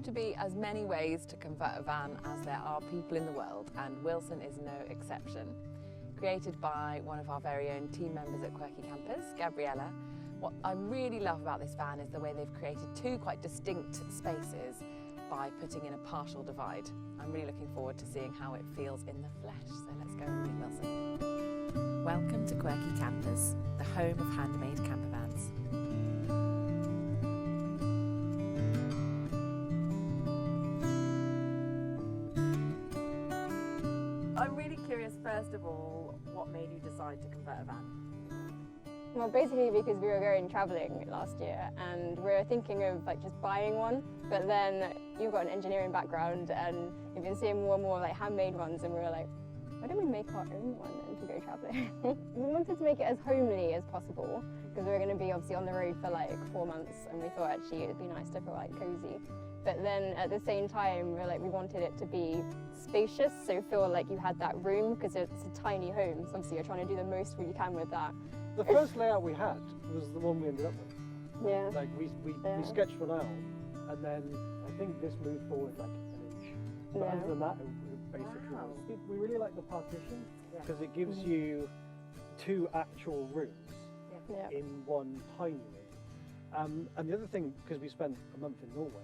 to be as many ways to convert a van as there are people in the world, and Wilson is no exception. Created by one of our very own team members at Quirky Campers, Gabriella, what I really love about this van is the way they've created two quite distinct spaces by putting in a partial divide. I'm really looking forward to seeing how it feels in the flesh, so let's go and meet Wilson. Welcome to Quirky Campers, the home of handmade camper vans. I'm really curious, first of all, what made you decide to convert a van? Well, basically because we were going travelling last year and we were thinking of just buying one, but then you've got an engineering background and you've been seeing more and more handmade ones, and we were like, why don't we make our own one then to go travelling? We wanted to make it as homely as possible because we were going to be obviously on the road for 4 months, and we thought actually it would be nice to feel cosy. But then at the same time, we wanted it to be spacious, so feel like you had that room, because it's a tiny home, so obviously you're trying to do the most you can with that. The first layout we had was the one we ended up with. Yeah. We sketched one out, and then I think this moved forward an inch. But other than that, it basically was. We really like the partition because it gives you two actual rooms in one tiny room. And the other thing, because we spent a month in Norway,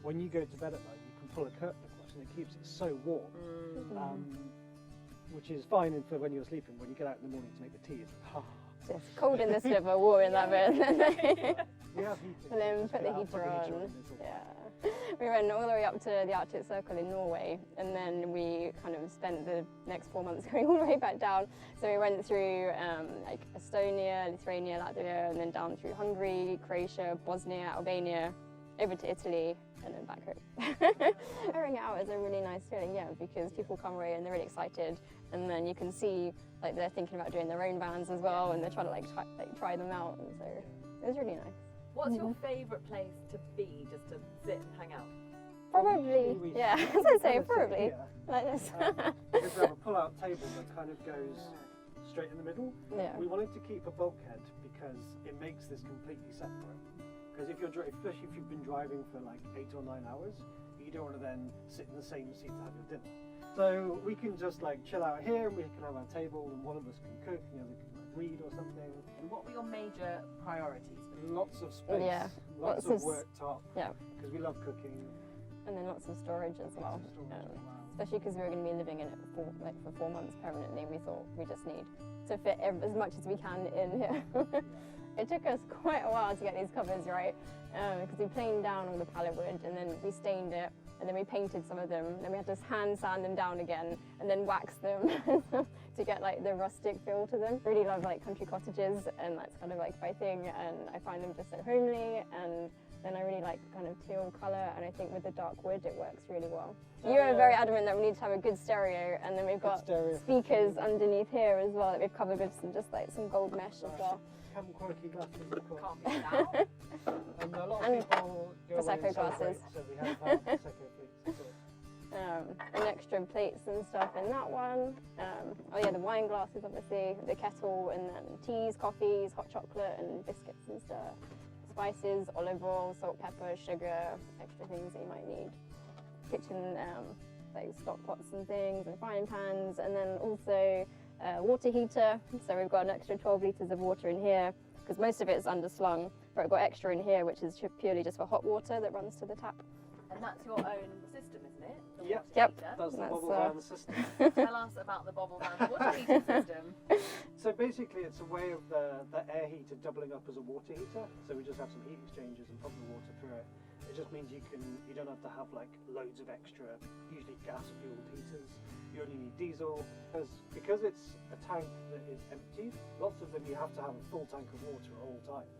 when you go to bed at night, you can pull a curtain across and it keeps it so warm, which is fine for when you're sleeping. When you get out in the morning to make the tea, it's cold in this bit, but warm in that bit. We have heating. And then put the heater on. We went all the way up to the Arctic Circle in Norway, and then we kind of spent the next 4 months going all the way back down. So we went through Estonia, Lithuania, Latvia, and then down through Hungary, Croatia, Bosnia, Albania, over to Italy, and then back home. Airing it out is a really nice feeling, because people come away and they're really excited, and then you can see they're thinking about doing their own vans as well, and they're trying to try them out, and so it was really nice. What's your favourite place to be, just to sit and hang out? Probably, as I say, probably like this. Because we have a pull-out table that kind of goes straight in the middle. We wanted to keep a bulkhead because it makes this completely separate. Because especially if you've been driving for 8 or 9 hours, you don't want to then sit in the same seat to have your dinner. So we can just chill out here, and we can have our table, and one of us can cook, and the other can read or something. And what were your major priorities? Lots of space, lots of worktop, because we love cooking. And then lots of storage as well. Especially because we were going to be living in it for 4 months permanently. We thought we just need to fit as much as we can in here. It took us quite a while to get these covers right, because we planed down all the pallet wood, and then we stained it, and then we painted some of them, and then we had to hand sand them down again, and then wax them to get the rustic feel to them. Really love country cottages, and that's kind of my thing, and I find them just so homely, and then I really like kind of teal colour, and I think with the dark wood it works really well. You were very adamant that we need to have a good stereo, and then we've got speakers underneath here as well that we've covered with some gold mesh as well. Quirky glasses, of course. Can't miss out. And a lot of people go Prosecco glasses. So we have Prosecco plates. And extra plates and stuff in that one. The wine glasses, obviously, the kettle, and then teas, coffees, hot chocolate, and biscuits and stuff. Spices, olive oil, salt, pepper, sugar, extra things that you might need. Kitchen, stock pots and things, and frying pans, and then also water heater. So we've got an extra 12 litres of water in here, because most of it is underslung, but we've got extra in here, which is purely just for hot water that runs to the tap. And that's your own system, isn't it? Yep. That's the bobble van system. Tell us about the bobble van water heating system. So basically it's a way of the air heater doubling up as a water heater. So we just have some heat exchangers and pump the water through it. It just means you don't have to have loads of extra, usually gas-fueled heaters. You only need diesel. Because it's a tank that is empty, lots of them you have to have a full tank of water at all times.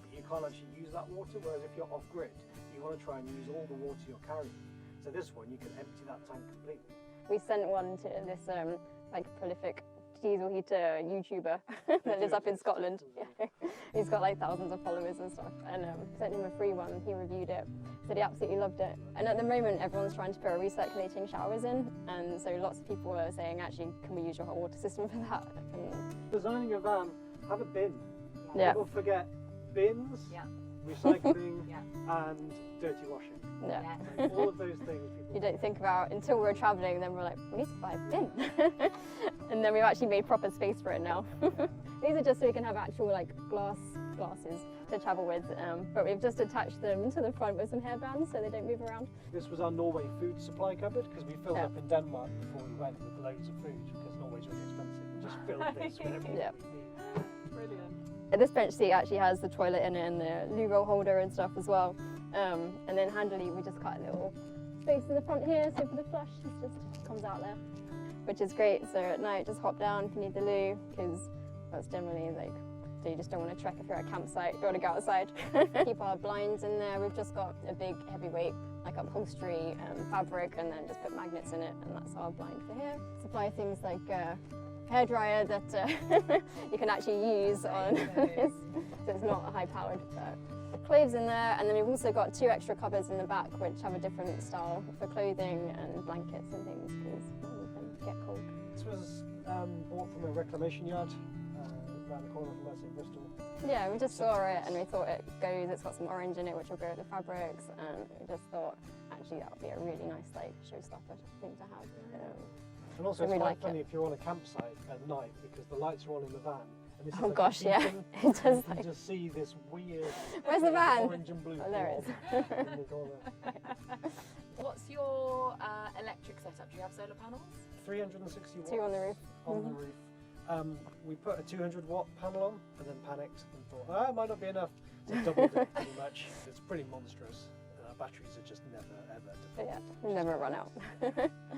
But you can't actually use that water, whereas if you're off-grid, you want to try and use all the water you're carrying. So this one, you can empty that tank completely. We sent one to this prolific diesel heater YouTuber that lives up in Scotland. He's got thousands of followers and stuff, and sent him a free one. He reviewed it, said he absolutely loved it. And at the moment everyone's trying to put recirculating showers in, and so lots of people are saying, actually, can we use your hot water system for that? And designing a van, have a bin. Yeah. People forget bins recycling, Yeah. and dirty washing. Yeah. Like, all of those things people You don't think about until we were travelling, and then we're like, we need to buy a bin. And then we've actually made proper space for it now. These are just so we can have actual like glasses to travel with, but we've just attached them to the front with some hairbands so they don't move around. This was our Norway food supply cupboard because we filled Yeah. up in Denmark before we went with loads of food because Norway's really expensive. We just filled this with everything Yeah. we need. Brilliant. This bench seat actually has the toilet in it and the loo roll holder and stuff as well. And then handily we just cut a little space in the front here so for the flush it just comes out there, which is great. So at night just hop down if you need the loo, because that's generally like, so you just don't want to trek if you're at a campsite, you don't want to go outside. Keep our blinds in there. We've just got a big heavyweight like upholstery fabric, and then just put magnets in it, and that's our blind for here. Supply things like hairdryer that you can actually use on this, so it's not high powered. But clothes in there, and then we've also got 2 extra cupboards in the back which have a different style for clothing and blankets and things, because you can get cold. This was bought from a reclamation yard around the corner from us in Bristol. Yeah, we just saw it and we thought it goes, it's got some orange in it which will go with the fabrics, and we just thought actually that would be a really nice like showstopper thing to have. And also I it's really quite like funny it. if you're on a campsite at night because the lights are all in the van. And this is Oh like gosh, yeah. heating, It does you like, just see this weird where's the van? orange and blue Oh, there it blob in the corner. What's your electric setup? Do you have solar panels? 360 watts 2 on the roof. on the roof. We put a 200 watt panel on and then panicked and thought, it might not be enough. So doubled it pretty much. It's pretty monstrous. Batteries are just never ever But yeah, we never run out.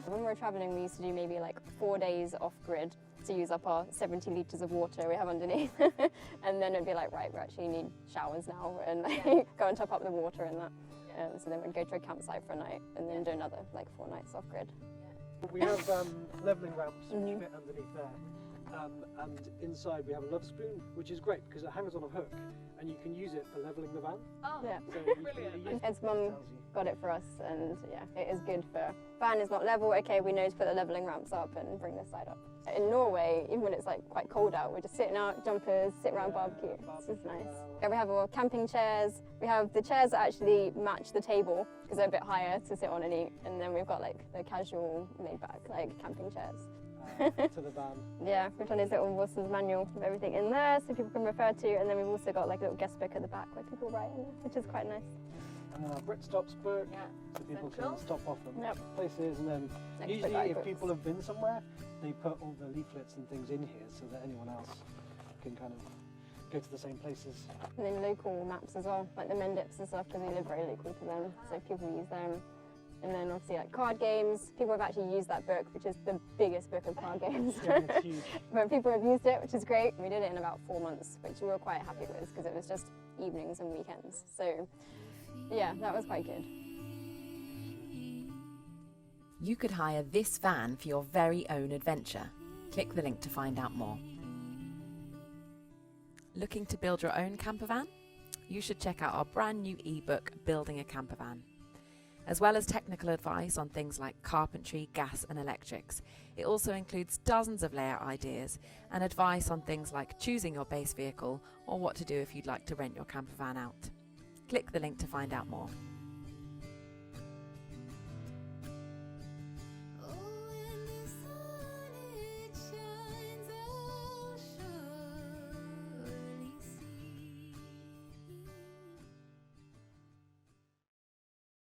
When we were travelling, we used to do maybe like 4 days off grid to use up our 70 litres of water we have underneath. And then it'd be like, right, we actually need showers now, and go and top up the water and that. So then we'd go to a campsite for a night and then do another like 4 nights off grid. We have levelling ramps which Mhm. fit underneath there. And inside we have a love spoon, which is great because it hangs on a hook and you can use it for levelling the van. Oh, Yeah. So you Brilliant. Can use It's it mum tells you. got it for us, and yeah, it is good for van is not level. Okay, we know to put the levelling ramps up and bring this side up. In Norway, even when it's like quite cold out, we're just sitting out, jumpers, sit around barbecue. This is nice. Yeah, we have our camping chairs. We have the chairs that actually match the table because they're a bit higher to sit on and eat. And then we've got like the casual laid back like camping chairs. To the van. Yeah, we've done his little Wilson's manual with everything in there so people can refer to, and then we've also got like a little guest book at the back where people write in there, which is quite nice. Brit stops book, Yeah. so people Central. can stop off at Yep. places, and then Extra usually if guidebooks. people have been somewhere, they put all the leaflets and things in here so that anyone else can kind of go to the same places. And then local maps as well, like the Mendips and stuff, because we live very local to them, so people use them. And then obviously like card games, people have actually used that book, which is the biggest book of card games. Yeah, it's huge. But people have used it, which is great. We did it in about 4 months, which we were quite happy with because it was just evenings and weekends. So yeah, that was quite good. You could hire this van for your very own adventure. Click the link to find out more. Looking to build your own camper van? You should check out our brand new ebook, Building a Camper Van. As well as technical advice on things like carpentry, gas and electrics, it also includes dozens of layout ideas and advice on things like choosing your base vehicle or what to do if you'd like to rent your camper van out. Click the link to find out more.